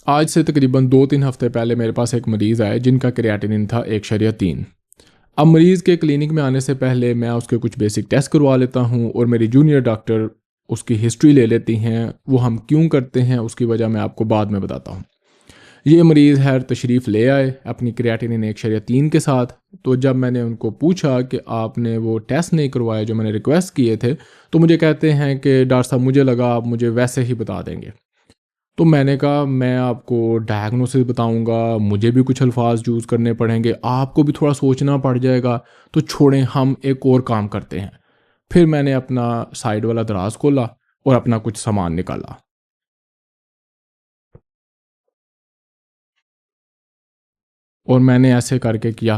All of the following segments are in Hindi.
आज से तकरीबन 2-3 हफ़्ते पहले मेरे पास एक मरीज़ आया जिनका क्रिएटिनिन था 1.3। अब मरीज़ के क्लिनिक में आने से पहले मैं उसके कुछ बेसिक टेस्ट करवा लेता हूँ और मेरी जूनियर डॉक्टर उसकी हिस्ट्री ले लेती हैं। वो हम क्यों करते हैं उसकी वजह मैं आपको बाद में बताता हूँ। ये मरीज़ है तशरीफ़ ले आए अपनी क्रिएटिनिन 1.3 के साथ। तो जब मैंने उनको पूछा कि आपने वो टेस्ट नहीं करवाए जो मैंने रिक्वेस्ट किए थे, तो मुझे कहते हैं कि डॉक्टर साहब मुझे लगा आप मुझे वैसे ही बता देंगे। तो मैंने कहा मैं आपको डायग्नोसिस बताऊंगा, मुझे भी कुछ अल्फाज यूज़ करने पड़ेंगे, आपको भी थोड़ा सोचना पड़ जाएगा। तो छोड़ें, हम एक और काम करते हैं। फिर मैंने अपना साइड वाला दराज खोला और अपना कुछ सामान निकाला और मैंने ऐसे करके किया।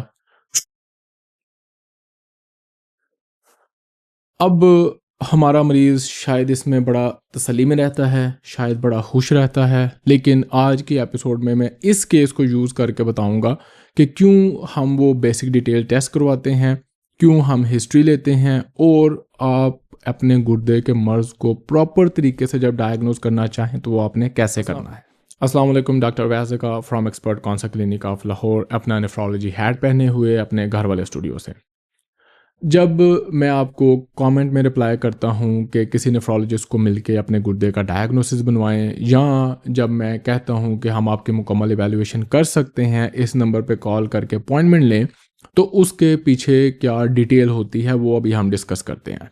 अब हमारा मरीज़ शायद इसमें बड़ा तसल्ली में रहता है, शायद बड़ा खुश रहता है, लेकिन आज की एपिसोड में मैं इस केस को यूज़ करके बताऊंगा कि क्यों हम वो बेसिक डिटेल टेस्ट करवाते हैं, क्यों हम हिस्ट्री लेते हैं और आप अपने गुर्दे के मर्ज़ को प्रॉपर तरीके से जब डायग्नोज करना चाहें तो वो आपने कैसे करना है। अस्सलाम वालेकुम, doctor Waziqa from expert counsel clinic of Lahore, अपना नेफ्रोलॉजी हैट पहने हुए अपने घर वाले स्टूडियो से। जब मैं आपको कमेंट में रिप्लाई करता हूँ कि किसी नेफ्रोलॉजिस्ट को मिलके अपने गुर्दे का डायग्नोसिस बनवाएं, या जब मैं कहता हूँ कि हम आपकी मुकम्मल इवैल्यूएशन कर सकते हैं, इस नंबर पे कॉल करके अपॉइंटमेंट लें, तो उसके पीछे क्या डिटेल होती है वो अभी हम डिस्कस करते हैं।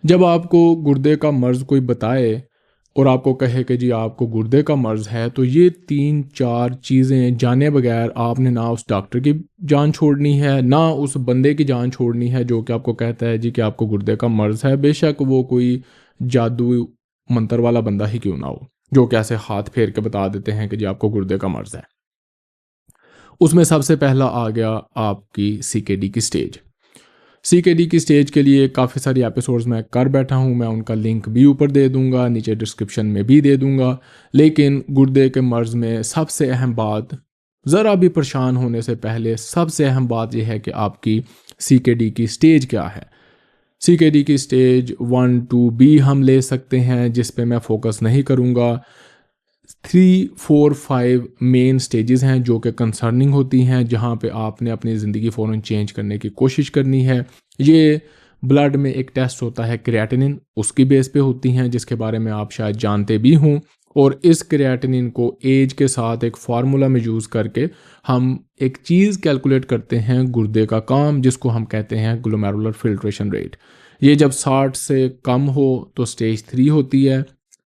जब आपको गुर्दे का मर्ज़ कोई बताए और आपको कहे कि जी आपको गुर्दे का मर्ज़ है, तो ये 3-4 चीज़ें जाने बगैर आपने ना उस डॉक्टर की जान छोड़नी है, ना उस बंदे की जान छोड़नी है जो कि आपको कहता है जी कि आपको गुर्दे का मर्ज़ है, बेशक वो कोई जादू मंतर वाला बंदा ही क्यों ना हो, जो कि ऐसे हाथ फेर के बता देते हैं कि जी आपको गुर्दे का मर्ज़ है। उसमें सबसे पहला आ गया आपकी सीकेडी की स्टेज। सीकेडी की स्टेज के लिए काफ़ी सारी एपिसोड्स मैं कर बैठा हूँ, मैं उनका लिंक भी ऊपर दे दूँगा, नीचे डिस्क्रिप्शन में भी दे दूँगा। लेकिन गुर्दे के मर्ज़ में सबसे अहम बात, ज़रा भी परेशान होने से पहले सबसे अहम बात यह है कि आपकी सीकेडी की स्टेज क्या है। सीकेडी की स्टेज 1-2 बी हम ले सकते हैं, जिस पे मैं फोकस नहीं करूँगा। 3-4-5 मेन स्टेजेस हैं जो कि कंसर्निंग होती हैं, जहाँ पे आपने अपनी ज़िंदगी फ़ौरन चेंज करने की कोशिश करनी है। ये ब्लड में एक टेस्ट होता है क्रिएटिनिन, उसकी बेस पे होती हैं, जिसके बारे में आप शायद जानते भी हों। और इस क्रिएटिनिन को एज के साथ एक फार्मूला में यूज़ करके हम एक चीज़ कैलकुलेट करते हैं गुर्दे का काम, जिसको हम कहते हैं ग्लोमेरुलर फिल्ट्रेशन रेट। ये जब 60 से कम हो तो स्टेज 3 होती है,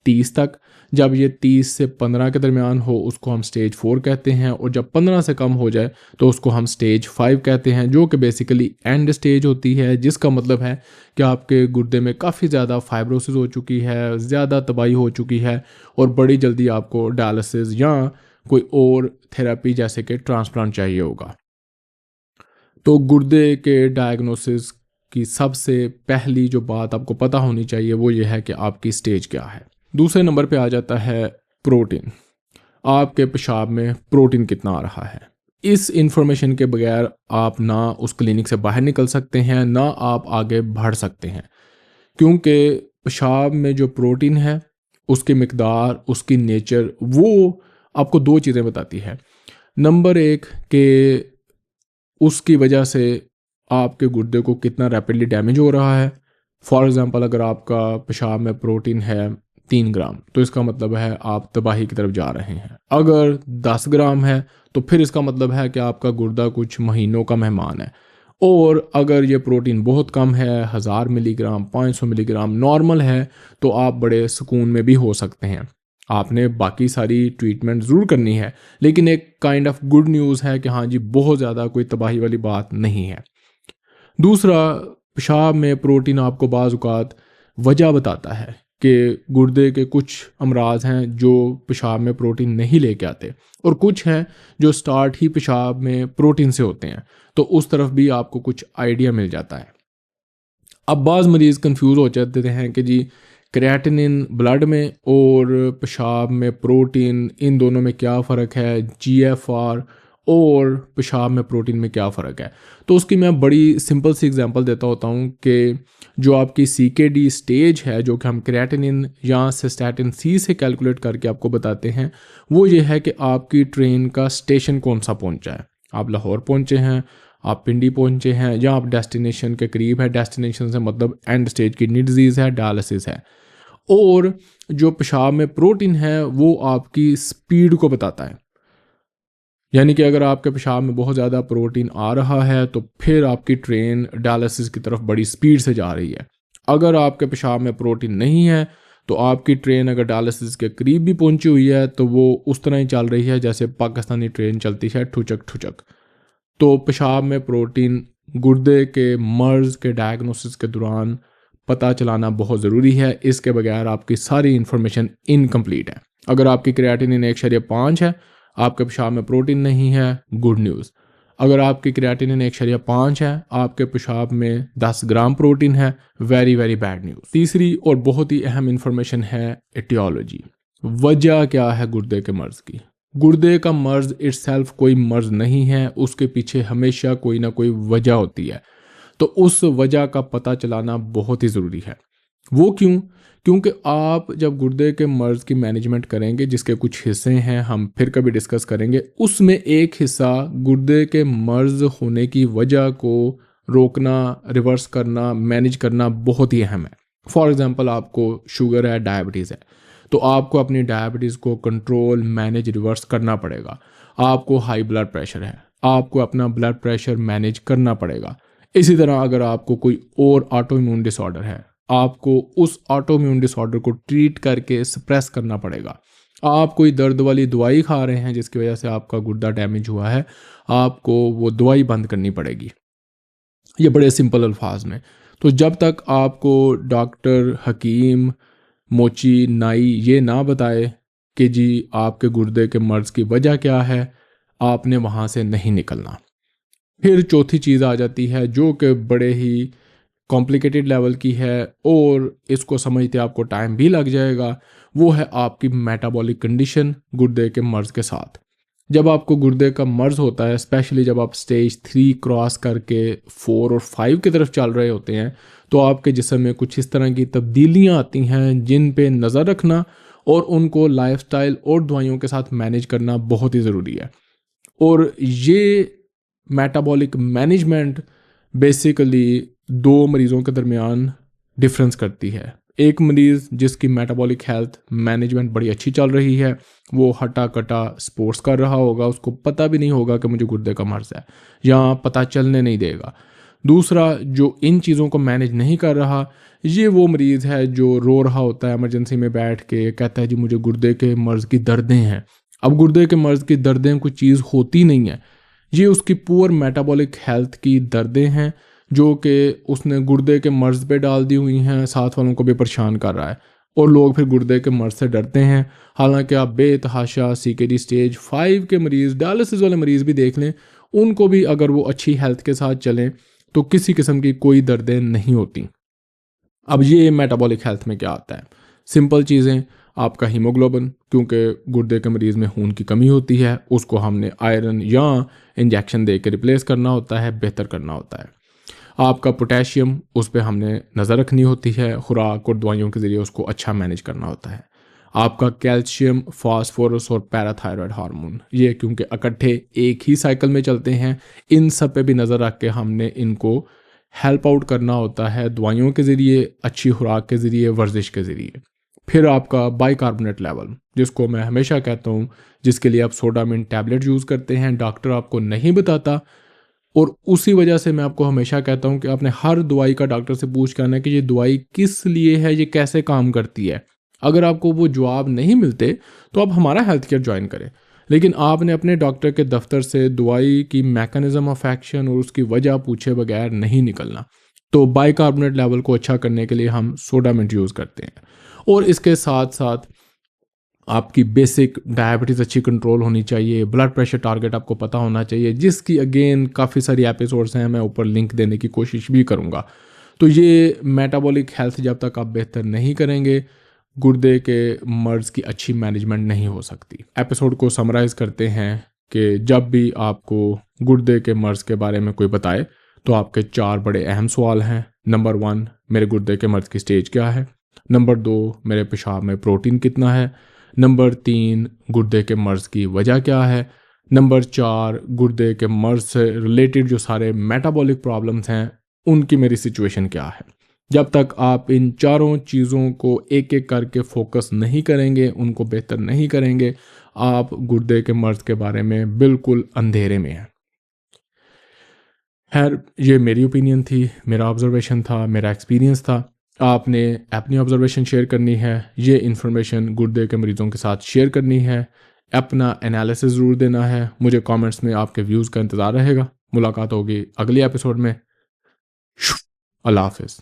30 तक। जब ये 30 से 15 के दरमियान हो उसको हम स्टेज 4 कहते हैं, और जब 15 से कम हो जाए तो उसको हम स्टेज 5 कहते हैं, जो कि बेसिकली एंड स्टेज होती है, जिसका मतलब है कि आपके गुर्दे में काफ़ी ज़्यादा फाइब्रोसिस हो चुकी है, ज़्यादा तबाही हो चुकी है, और बड़ी जल्दी आपको डायलिसिस या कोई और थेरेपी जैसे कि ट्रांसप्लांट चाहिए होगा। तो गुर्दे के डायग्नोसिस की सबसे पहली जो बात आपको पता होनी चाहिए वो ये है कि आपकी स्टेज क्या है। दूसरे नंबर पे आ जाता है प्रोटीन। आपके पेशाब में प्रोटीन कितना आ रहा है। इस इंफॉर्मेशन के बगैर आप ना उस क्लिनिक से बाहर निकल सकते हैं, ना आप आगे बढ़ सकते हैं, क्योंकि पेशाब में जो प्रोटीन है उसकी मिकदार, उसकी नेचर, वो आपको दो चीज़ें बताती है। नंबर एक कि उसकी वजह से आपके गुर्दे को कितना रैपिडली डैमेज हो रहा है। फॉर एग्ज़ाम्पल, अगर आपका पेशाब में प्रोटीन है 3 ग्राम, तो इसका मतलब है आप तबाही की तरफ जा रहे हैं। अगर 10 ग्राम है तो फिर इसका मतलब है कि आपका गुर्दा कुछ महीनों का मेहमान है। और अगर ये प्रोटीन बहुत कम है, 1000 मिलीग्राम, 500 मिलीग्राम नॉर्मल है, तो आप बड़े सुकून में भी हो सकते हैं। आपने बाकी सारी ट्रीटमेंट ज़रूर करनी है, लेकिन एक काइंड ऑफ गुड न्यूज़ है कि हाँ जी, बहुत ज़्यादा कोई तबाही वाली बात नहीं है। दूसरा, पेशाब में प्रोटीन आपको बाज़ औक़ात वजह बताता है कि गुर्दे के कुछ अमराज हैं जो पेशाब में प्रोटीन नहीं लेके आते, और कुछ हैं जो स्टार्ट ही पेशाब में प्रोटीन से होते हैं, तो उस तरफ भी आपको कुछ आइडिया मिल जाता है। अब बाज़ मरीज़ कंफ्यूज हो जाते हैं कि जी क्रिएटिनिन ब्लड में और पेशाब में प्रोटीन, इन दोनों में क्या फ़र्क है, जीएफआर और पेशाब में प्रोटीन में क्या फ़र्क है। तो उसकी मैं बड़ी सिंपल सी एग्जांपल देता होता हूँ कि जो आपकी CKD स्टेज है, जो कि हम क्रिएटिनिन या सिस्टैटिन C से कैलकुलेट करके आपको बताते हैं, वो ये है कि आपकी ट्रेन का स्टेशन कौन सा पहुँचा है। आप लाहौर पहुँचे हैं, आप पिंडी पहुँचे हैं, या आप डेस्टिनेशन के करीब है। डेस्टिनेशन से मतलब एंड स्टेज किडनी डिजीज़ है, डायलिसिस है। और जो पेशाब में प्रोटीन है वो आपकी स्पीड को बताता है, यानी कि अगर आपके पेशाब में बहुत ज़्यादा प्रोटीन आ रहा है तो फिर आपकी ट्रेन डायलिसिस की तरफ बड़ी स्पीड से जा रही है। अगर आपके पेशाब में प्रोटीन नहीं है तो आपकी ट्रेन अगर डायलिसिस के करीब भी पहुंची हुई है तो वो उस तरह ही चल रही है जैसे पाकिस्तानी ट्रेन चलती है, ठुचक ठुचक। तो पेशाब में प्रोटीन गुर्दे के मर्ज़ के डायग्नोसिस के दौरान पता चलाना बहुत ज़रूरी है। इसके बगैर आपकी सारी इन्फॉर्मेशन इनकम्प्लीट है। अगर आपकी क्रिएटिनिन 1.5 है, आपके पेशाब में प्रोटीन नहीं है, गुड न्यूज़। अगर आपकी क्रिएटिनिन 1.5 है, आपके पेशाब में 10 ग्राम प्रोटीन है, वेरी वेरी बैड न्यूज़। तीसरी और बहुत ही अहम इन्फॉर्मेशन है एटियोलॉजी। वजह क्या है गुर्दे के मर्ज़ की। गुर्दे का मर्ज़ इटसेल्फ कोई मर्ज़ नहीं है, उसके पीछे हमेशा कोई ना कोई वजह होती है। तो उस वजह का पता चलाना बहुत ही ज़रूरी है। वो क्यों? क्योंकि आप जब गुर्दे के मर्ज़ की मैनेजमेंट करेंगे, जिसके कुछ हिस्से हैं हम फिर कभी डिस्कस करेंगे, उसमें एक हिस्सा गुर्दे के मर्ज़ होने की वजह को रोकना, रिवर्स करना, मैनेज करना बहुत ही अहम है। फॉर एग्ज़ाम्पल आपको शुगर है, डायबिटीज़ है, तो आपको अपनी डायबिटीज़ को कंट्रोल, मैनेज, रिवर्स करना पड़ेगा। आपको हाई ब्लड प्रेशर है, आपको अपना ब्लड प्रेशर मैनेज करना पड़ेगा। इसी तरह अगर आपको कोई और ऑटो इम्यून डिसऑर्डर है, आपको उस ऑटो इम्यून डिसऑर्डर को ट्रीट करके सप्रेस करना पड़ेगा। आप कोई दर्द वाली दवाई खा रहे हैं जिसकी वजह से आपका गुर्दा डैमेज हुआ है, आपको वो दवाई बंद करनी पड़ेगी। ये बड़े सिंपल अल्फाज में। तो जब तक आपको डॉक्टर, हकीम, मोची, नाई ये ना बताए कि जी आपके गुर्दे के मर्ज़ की वजह क्या है, आपने वहाँ से नहीं निकलना। फिर चौथी चीज़ आ जाती है जो कि बड़े ही कॉम्प्लिकेटेड लेवल की है और इसको समझते आपको टाइम भी लग जाएगा। वो है आपकी मेटाबॉलिक कंडीशन गुर्दे के मर्ज़ के साथ। जब आपको गुर्दे का मर्ज़ होता है, स्पेशली जब आप स्टेज 3 क्रॉस करके 4 और 5 की तरफ चल रहे होते हैं, तो आपके जिस्म में कुछ इस तरह की तब्दीलियाँ आती हैं जिन पे नज़र रखना और उनको लाइफस्टाइल और दवाइयों के साथ मैनेज करना बहुत ही ज़रूरी है। और ये मेटाबॉलिक मैनेजमेंट बेसिकली 2 मरीज़ों के दरमियान डिफरेंस करती है। एक मरीज़ जिसकी मेटाबॉलिक हेल्थ मैनेजमेंट बड़ी अच्छी चल रही है, वो हटा कटा स्पोर्ट्स कर रहा होगा, उसको पता भी नहीं होगा कि मुझे गुर्दे का मर्ज़ है, या पता चलने नहीं देगा। दूसरा जो इन चीज़ों को मैनेज नहीं कर रहा, ये वो मरीज़ है जो रो रहा होता है इमरजेंसी में बैठ के, कहता है जी मुझे गुर्दे के मर्ज़ की दर्दें हैं। अब गुर्दे के मर्ज़ की दर्दें कोई चीज़ होती नहीं है, ये उसकी पुअर मेटाबॉलिक हेल्थ की दर्दें हैं जो कि उसने गुर्दे के मर्ज़ पे डाल दी हुई हैं, साथ वालों को भी परेशान कर रहा है और लोग फिर गुर्दे के मर्ज़ से डरते हैं। हालांकि आप बेतहाशा CKD स्टेज 5 के मरीज़, डायलिसिस वाले मरीज़ भी देख लें, उनको भी अगर वो अच्छी हेल्थ के साथ चलें तो किसी किस्म की कोई दर्दें नहीं होती। अब ये मेटाबॉलिक हेल्थ में क्या आता है? सिंपल चीज़ें, आपका हीमोग्लोबिन, क्योंकि गुर्दे के मरीज़ में खून की कमी होती है, उसको हमने आयरन या इंजेक्शन दे के रिप्लेस करना होता है, बेहतर करना होता है। आपका पोटेशियम, उस पर हमने नज़र रखनी होती है, खुराक और दवाइयों के ज़रिए उसको अच्छा मैनेज करना होता है। आपका कैल्शियम, फास्फोरस और पैराथायरॉयड हार्मोन, ये क्योंकि इकट्ठे एक ही साइकिल में चलते हैं, इन सब पे भी नज़र रख के हमने इनको हेल्प आउट करना होता है दवाइयों के ज़रिए, अच्छी खुराक के ज़रिए, वर्जिश के ज़रिए। फिर आपका बाइकार्बोनेट लेवल, जिसको मैं हमेशा कहता हूँ, जिसके लिए आप सोडामिन टैबलेट यूज़ करते हैं, डॉक्टर आपको नहीं बताता, और उसी वजह से मैं आपको हमेशा कहता हूँ कि आपने हर दवाई का डॉक्टर से पूछ के आना कि ये दवाई किस लिए है, ये कैसे काम करती है। अगर आपको वो जवाब नहीं मिलते तो आप हमारा हेल्थ केयर ज्वाइन करें, लेकिन आपने अपने डॉक्टर के दफ्तर से दवाई की मैकेनिज्म ऑफ एक्शन और उसकी वजह पूछे बगैर नहीं निकलना। तो बाइकार्बोनेट लेवल को अच्छा करने के लिए हम सोडामिंट यूज़ करते हैं, और इसके साथ साथ आपकी बेसिक डायबिटीज़ अच्छी कंट्रोल होनी चाहिए, ब्लड प्रेशर टारगेट आपको पता होना चाहिए, जिसकी अगेन काफ़ी सारी एपिसोड्स हैं, मैं ऊपर लिंक देने की कोशिश भी करूँगा। तो ये मेटाबॉलिक हेल्थ जब तक आप बेहतर नहीं करेंगे, गुर्दे के मर्ज़ की अच्छी मैनेजमेंट नहीं हो सकती। एपिसोड को समराइज़ करते हैं कि जब भी आपको गुर्दे के मर्ज़ के बारे में कोई बताए तो आपके 4 बड़े अहम सवाल हैं। नंबर 1, मेरे गुर्दे के मर्ज़ की स्टेज क्या है। नंबर 2, मेरे पेशाब में प्रोटीन कितना है। नंबर 3, गुर्दे के मर्ज़ की वजह क्या है। नंबर 4, गुर्दे के मर्ज़ से रिलेटेड जो सारे मेटाबॉलिक प्रॉब्लम्स हैं उनकी मेरी सिचुएशन क्या है। जब तक आप इन चारों चीज़ों को एक एक करके फोकस नहीं करेंगे, उनको बेहतर नहीं करेंगे, आप गुर्दे के मर्ज़ के बारे में बिल्कुल अंधेरे में हैं। खैर, ये मेरी ओपिनियन थी, मेरा ऑब्जर्वेशन था, मेरा एक्सपीरियंस था। आपने अपनी ऑब्जर्वेशन शेयर करनी है, ये इन्फॉर्मेशन गुर्दे के मरीज़ों के साथ शेयर करनी है, अपना एनालिसिस ज़रूर देना है। मुझे कमेंट्स में आपके व्यूज़ का इंतज़ार रहेगा। मुलाकात होगी अगले एपिसोड में। अल्लाह हाफ़िज़।